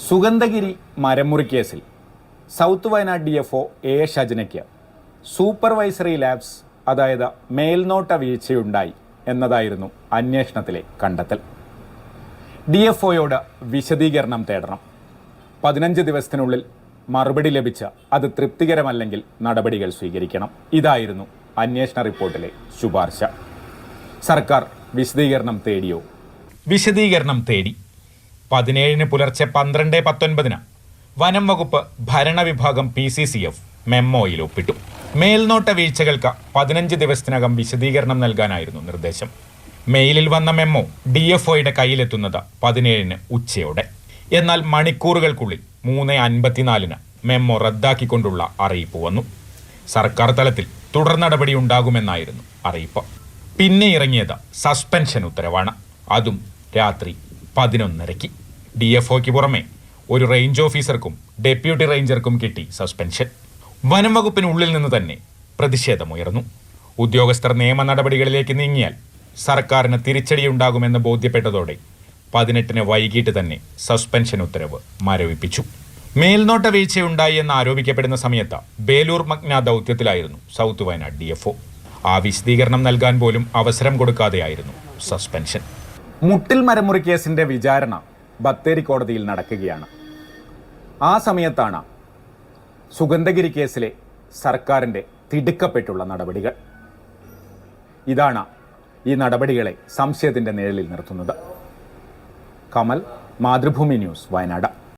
സുഗന്ധഗിരി മരമുറി കേസിൽ south Wayanad DFO AS ഷജനയ്ക്ക് സൂപ്പർവൈസറി ലാബ്സ് അതായത് മേൽനോട്ട വീഴ്ചയുണ്ടായി എന്നതായിരുന്നു അന്വേഷണത്തിലെ കണ്ടെത്തൽ. DFOയോട് വിശദീകരണം തേടണം. 15 ദിവസത്തിനുള്ളിൽ മറുപടി ലഭിച്ച അത് തൃപ്തികരമല്ലെങ്കിൽ നടപടികൾ സ്വീകരിക്കണം. ഇതായിരുന്നു അന്വേഷണ റിപ്പോർട്ടിലെ ശുപാർശ. സർക്കാർ വിശദീകരണം തേടിയോ? വിശദീകരണം തേടി. 17 പുലർച്ചെ 12:19 വനം വകുപ്പ് ഭരണവിഭാഗം PCCF മെമ്മോയിൽ ഒപ്പിട്ടു. മേൽനോട്ട വീഴ്ചകൾക്ക് 15 ദിവസത്തിനകം വിശദീകരണം നൽകാനായിരുന്നു നിർദ്ദേശം. മെയിലിൽ വന്ന മെമ്മോ DFOയുടെ കയ്യിലെത്തുന്നത് 17 ഉച്ചയോടെ. എന്നാൽ മണിക്കൂറുകൾക്കുള്ളിൽ 3:54 മെമ്മോ റദ്ദാക്കിക്കൊണ്ടുള്ള അറിയിപ്പ് വന്നു. സർക്കാർ തലത്തിൽ തുടർ നടപടി ഉണ്ടാകുമെന്നായിരുന്നു അറിയിപ്പ്. പിന്നെ ഇറങ്ങിയത് സസ്പെൻഷൻ ഉത്തരവാണ്. അതും രാത്രി 11:30. DFOയ്ക്ക് പുറമെ ഒരു റേഞ്ച് ഓഫീസർക്കും ഡെപ്യൂട്ടി റേഞ്ചർക്കും കിട്ടി സസ്പെൻഷൻ. വനം വകുപ്പിനുള്ളിൽ നിന്ന് തന്നെ പ്രതിഷേധമുയർന്നു. ഉദ്യോഗസ്ഥർ നിയമ നടപടികളിലേക്ക് നീങ്ങിയാൽ സർക്കാരിന് തിരിച്ചടിയുണ്ടാകുമെന്ന് ബോധ്യപ്പെട്ടതോടെ 18 വൈകിട്ട് തന്നെ സസ്പെൻഷൻ ഉത്തരവ് മരവിപ്പിച്ചു. മേൽനോട്ട വീഴ്ചയുണ്ടായി എന്ന് ആരോപിക്കപ്പെടുന്ന സമയത്ത് Belur Magna ദൗത്യത്തിലായിരുന്നു south Wayanad DFO. ആ വിശദീകരണം നൽകാൻ പോലും അവസരം കൊടുക്കാതെയായിരുന്നു സസ്പെൻഷൻ. മുട്ടിൽ മരമുറി കേസിന്റെ വിചാരണ ബത്തേരി കോടതിയിൽ നടക്കുകയാണ്. ആ സമയത്താണ് സുഗന്ധഗിരി കേസിലെ സർക്കാരിൻ്റെ തിടുക്കപ്പെട്ടുള്ള നടപടികൾ. ഇതാണ് ഈ നടപടികളെ സംശയത്തിൻ്റെ നിഴലിൽ നിർത്തുന്നത്. കമൽ, മാതൃഭൂമി ന്യൂസ്, വയനാട്.